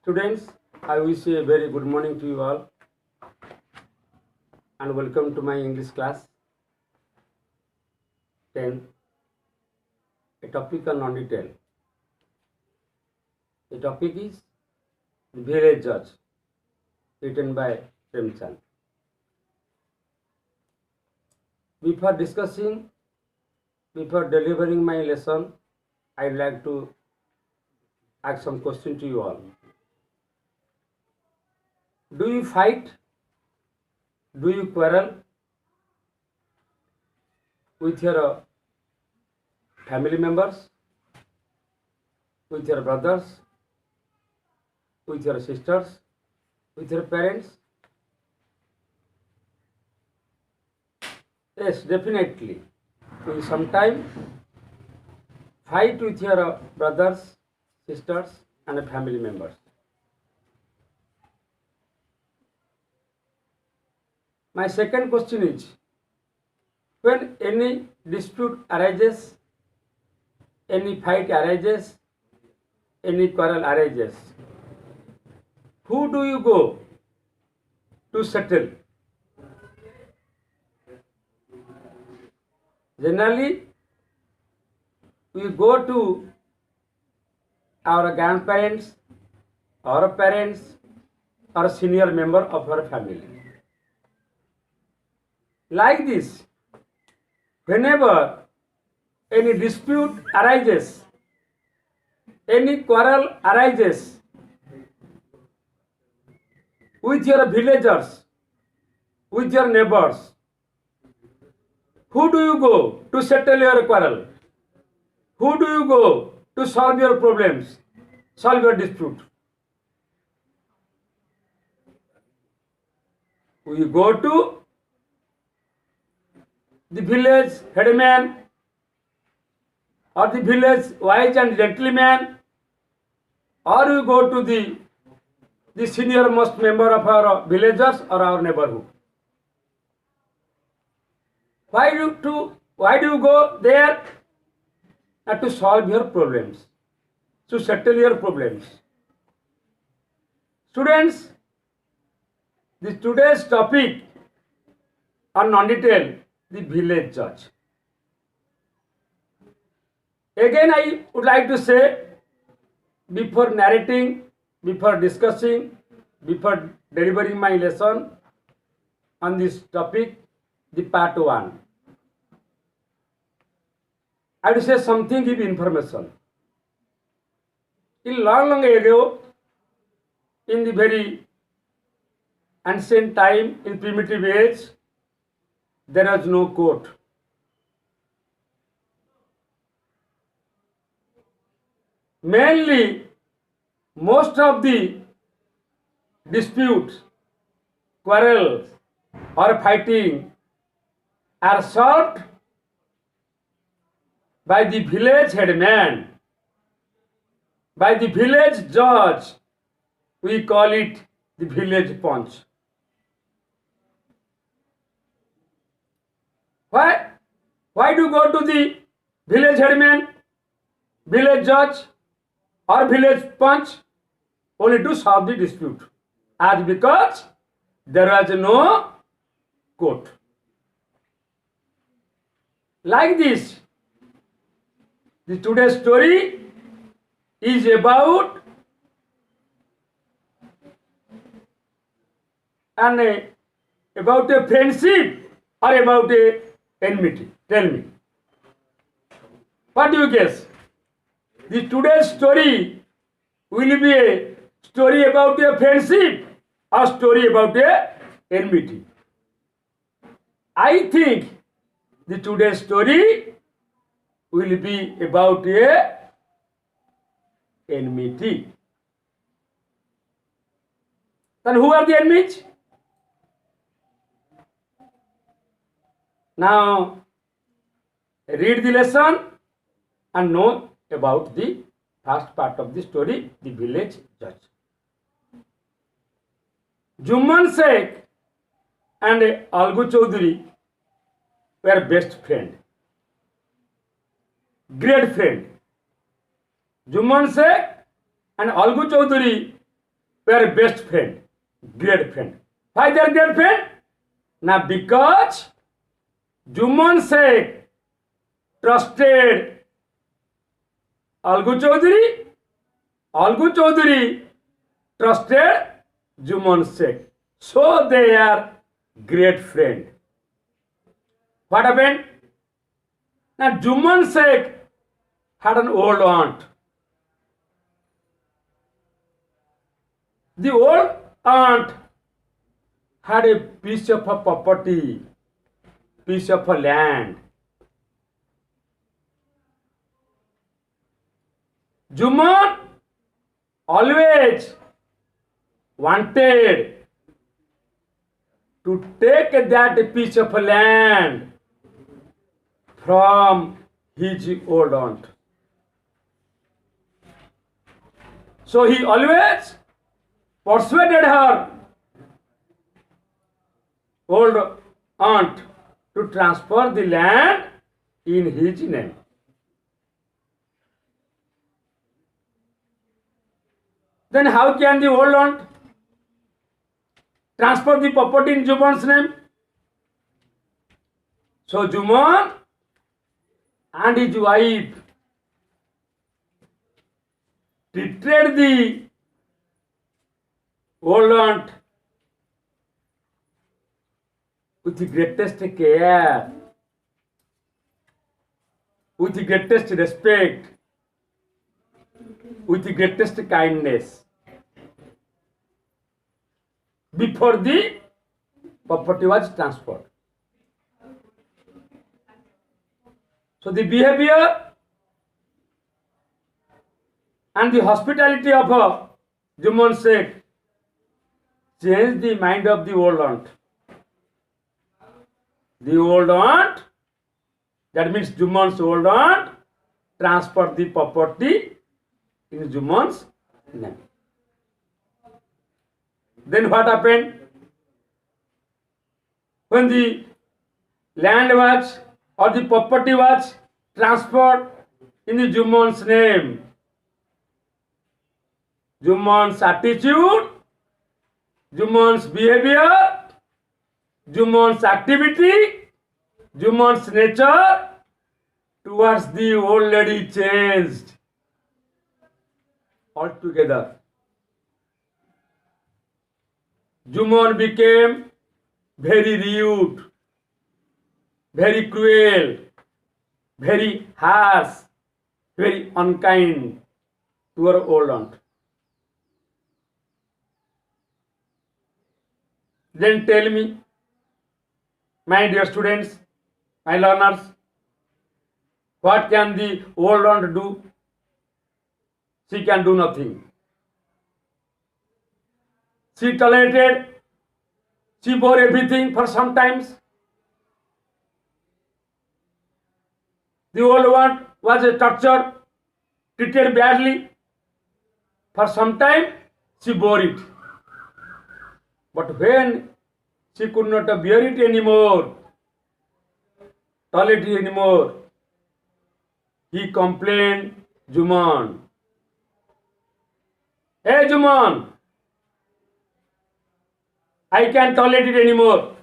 Students, I wish a very good morning to you all and welcome to my English class 10, a topic on non-detail. The topic is The Village Judge, written by Premchand. Before delivering my lesson, I'd like to ask some question to you all. Do you fight? Do you quarrel with your family members, with your brothers, with your sisters, with your parents? Yes, definitely. You sometimes fight with your brothers, sisters, and family members. My second question is, when any dispute arises, any fight arises, any quarrel arises, who do you go to settle? Generally, we go to our grandparents, our parents, or senior member of our family. Like this, whenever any dispute arises, any quarrel arises with your villagers, with your neighbors, who do you go to settle your quarrel? Who do you go to solve your problems, solve your dispute? We go to the village headman or the village wise and gentleman, or you go to the senior most member of our villagers or our neighborhood. Why do you go there? To solve your problems, to settle your problems. Students, today's topic on non-detail, the village judge. Again, I would like to say, before narrating, before discussing, before delivering my lesson on this topic, the part 1, I will say something, give information. In long ago, in the very ancient time, in primitive age, there was no court. Mainly, most of the disputes, quarrels, or fighting are solved by the village headman, by the village judge. We call it the village punch. Why do you go to the village headman, village judge, or village punch? Only to solve the dispute. As because there was no court. Like this, the today's story is about a friendship or about a enmity. Tell me. What do you guess? The today's story will be a story about a friendship or story about a enmity. I think the today's story will be about a enmity. Then who are the enemies? Now read the lesson and know about the first part of the story, the village judge. Jumman Sheikh and Algu Chaudhary were best friend, great friend. Jumman Sheikh and Algu Chaudhary were best friend, great friend. Why they are great friend? Now because Juman Sheikh trusted Algu Chaudhary, Algu Chaudhary trusted Juman Sheikh. So they are great friend. What happened? Now Juman Sheikh had an old aunt. The old aunt had a piece of a property, piece of a land. Juman always wanted to take that piece of land from his old aunt. So he always persuaded her old aunt to transfer the land in his name. Then how can the old aunt transfer the property in Juman's name? So Juman and his wife treated the old aunt with the greatest care, with the greatest respect, with the greatest kindness before the property was transferred. So the behavior and the hospitality of Juman Sheikh changed the mind of the old aunt. The old aunt, that means Juman's old aunt, transferred the property in Juman's name. Then what happened? When the land was or the property was transferred in the Juman's name, Juman's attitude, Juman's behavior, Juman's activity, Juman's nature towards the old lady changed altogether. Juman became very rude, very cruel, very harsh, very unkind to her old aunt. Then tell me, my dear students, my learners, what can the old aunt do? She can do nothing. She tolerated, she bore everything for some times. The old one was tortured, treated badly. For some time, she bore it. But when she could not bear it anymore, tolerate it anymore, he complained, Juman. Hey Juman, I can't tolerate it anymore.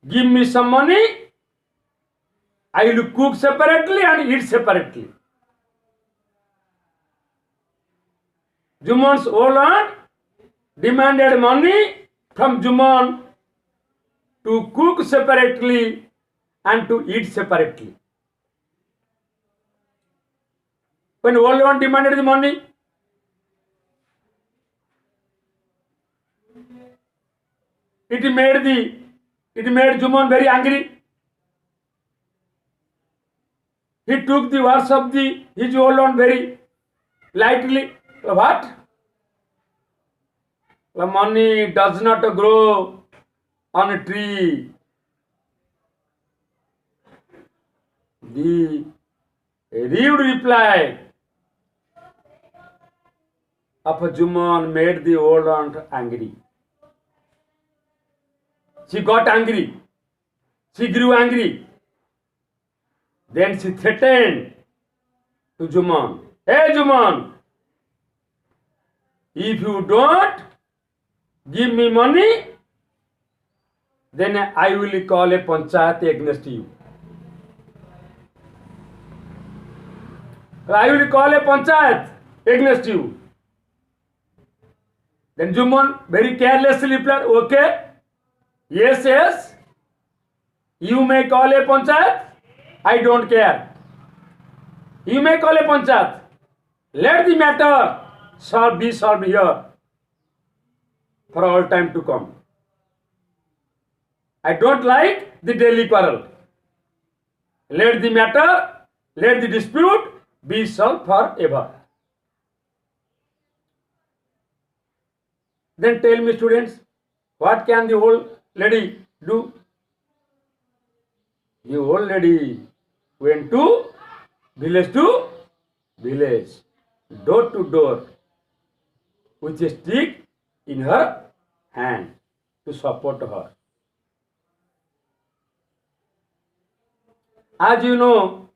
Give me some money, I will cook separately and eat separately. Juman's old aunt demanded money from Juman to cook separately and to eat separately. When old aunt demanded the money, it made Juman very angry. He took the words of his old aunt very lightly. What? The money does not grow on a tree. The rude reply of Juman made the old aunt angry. She got angry. She grew angry. Then she threatened to Juman. Hey Juman, if you don't give me money, then I will call a panchayat against you. I will call a panchayat against you. Then Juman very carelessly replied, okay, yes, yes, you may call a panchayat, I don't care. You may call a panchayat. Let the matter be solved here for all time to come. I don't like the daily quarrel. Let the matter, let the dispute be solved forever. Then tell me, students, what can the old lady do? The old lady went to village, door to door, with a stick in her hand to support her. As you know,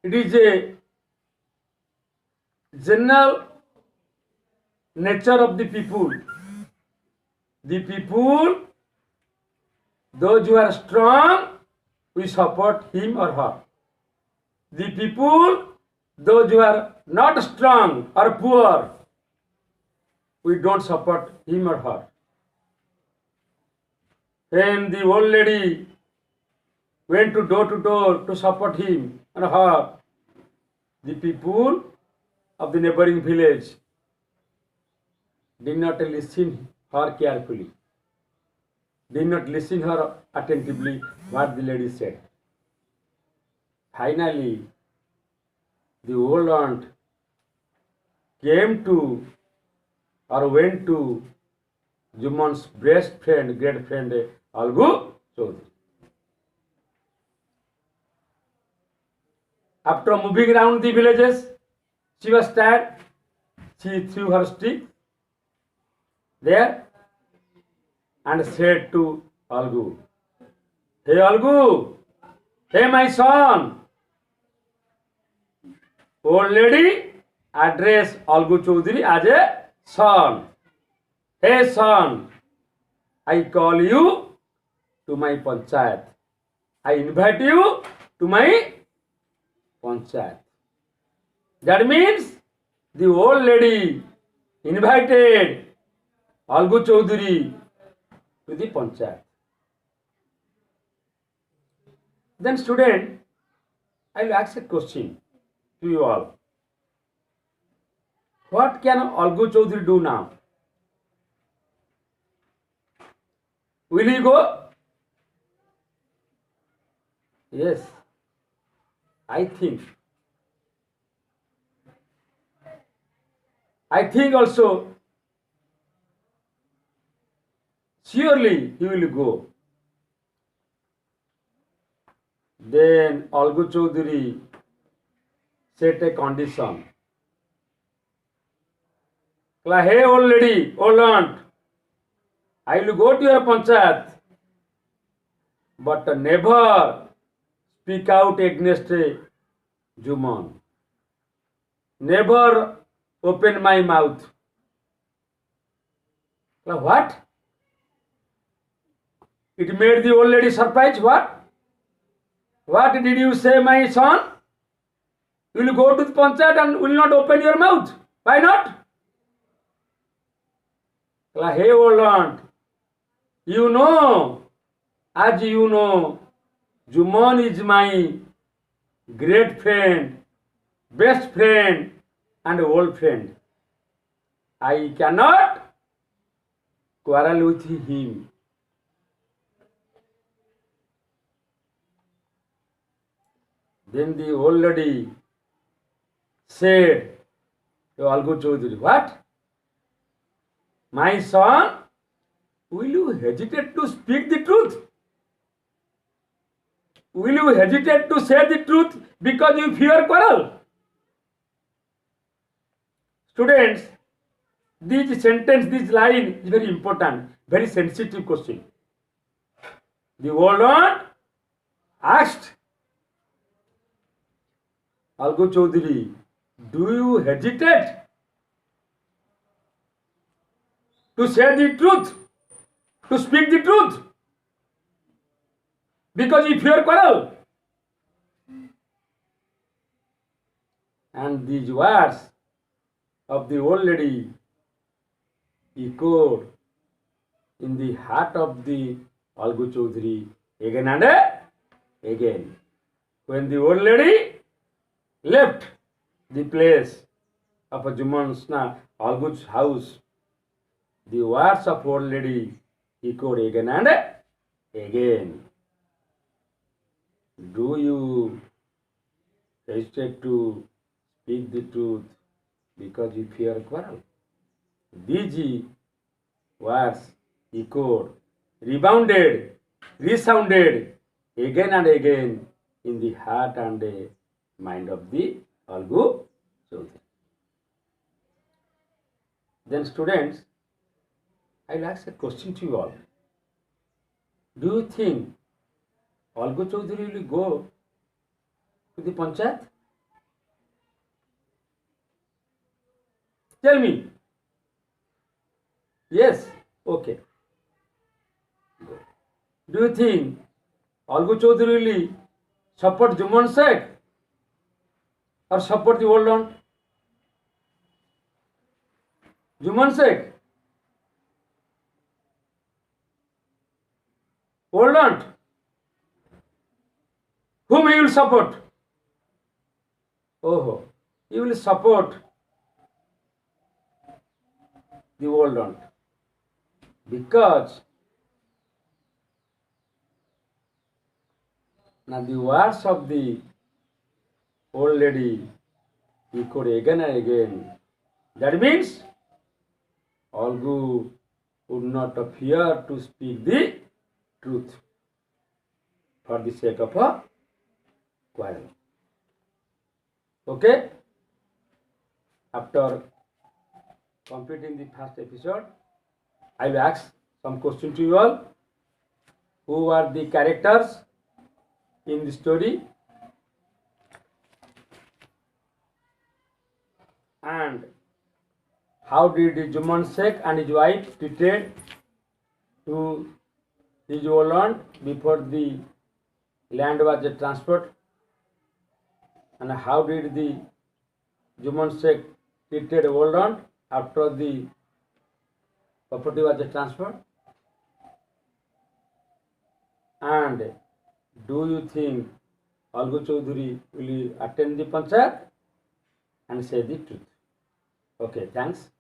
it is a general nature of the people. The people, those who are strong, we support him or her. The people, those who are not strong or poor, we don't support him or her. When the old lady went to door to support him and her, the people of the neighboring village did not listen her carefully, did not listen her attentively what the lady said. Finally, the old aunt came to or went to Juman's best friend, great friend, Algu Chaudhary. After moving around the villages, she was tired. She threw her stick there and said to Algu, "Hey Algu, hey my son." Old lady addressed Algu Chaudhary as a son. "Hey son, I call you to my panchayat. I invite you to my panchayat." That means the old lady invited Algu Chaudhary to the panchayat. Then student, I will ask a question to you all. What can Algu Chaudhary do now? Will he go? Yes, I think also surely he will go. Then Algu Chaudhary set a condition. Hey old lady, old aunt, I will go to your panchayat, but never speak out against Juman. Never open my mouth. What? It made the old lady surprised. What? What did you say, my son? You will go to the panchayat and will not open your mouth. Why not? Hey old aunt, you know, as you know, Juman is my great friend, best friend and old friend. I cannot quarrel with him. Then the old lady said to Algu Chaudhary, what? My son, will you hesitate to speak the truth? Will you hesitate to say the truth because you fear quarrel? Students, this sentence, this line is very important, very sensitive question. The old aunt asked Algu Chaudhary, do you hesitate to say the truth, to speak the truth? Because you fear quarrel. And these words of the old lady echoed in the heart of the Algu Chaudhary again and again. When the old lady left the place of a Jumansna Algu's house, the words of old lady echoed again and again. Do you hesitate to speak the truth because you fear quarrel? These words echoed, rebounded, resounded again and again in the heart and the mind of the Algu Chaudhary. Then students, I will ask a question to you all. Do you think Algu Chaudhary will go to the Panchayat? Tell me. Yes? Okay. Go. Do you think Algu Chaudhary will support Juman Sheikh or support the old aunt? Juman Sheikh? Old aunt? Whom he will support? Oh, he will support the old aunt because now the words of the old lady echoed again and again. That means Algu would not fear to speak the truth for the sake of a quarrel. Okay? After completing the first episode, I will ask some questions to you all. Who are the characters in the story? And how did Juman Sheikh and his wife treated to his old aunt before the land was transferred? And how did the Juman Sheikh treated old aunt after the property was transferred? And do you think Algu Chaudhary will attend the Panchayat and say the truth? Okay, thanks.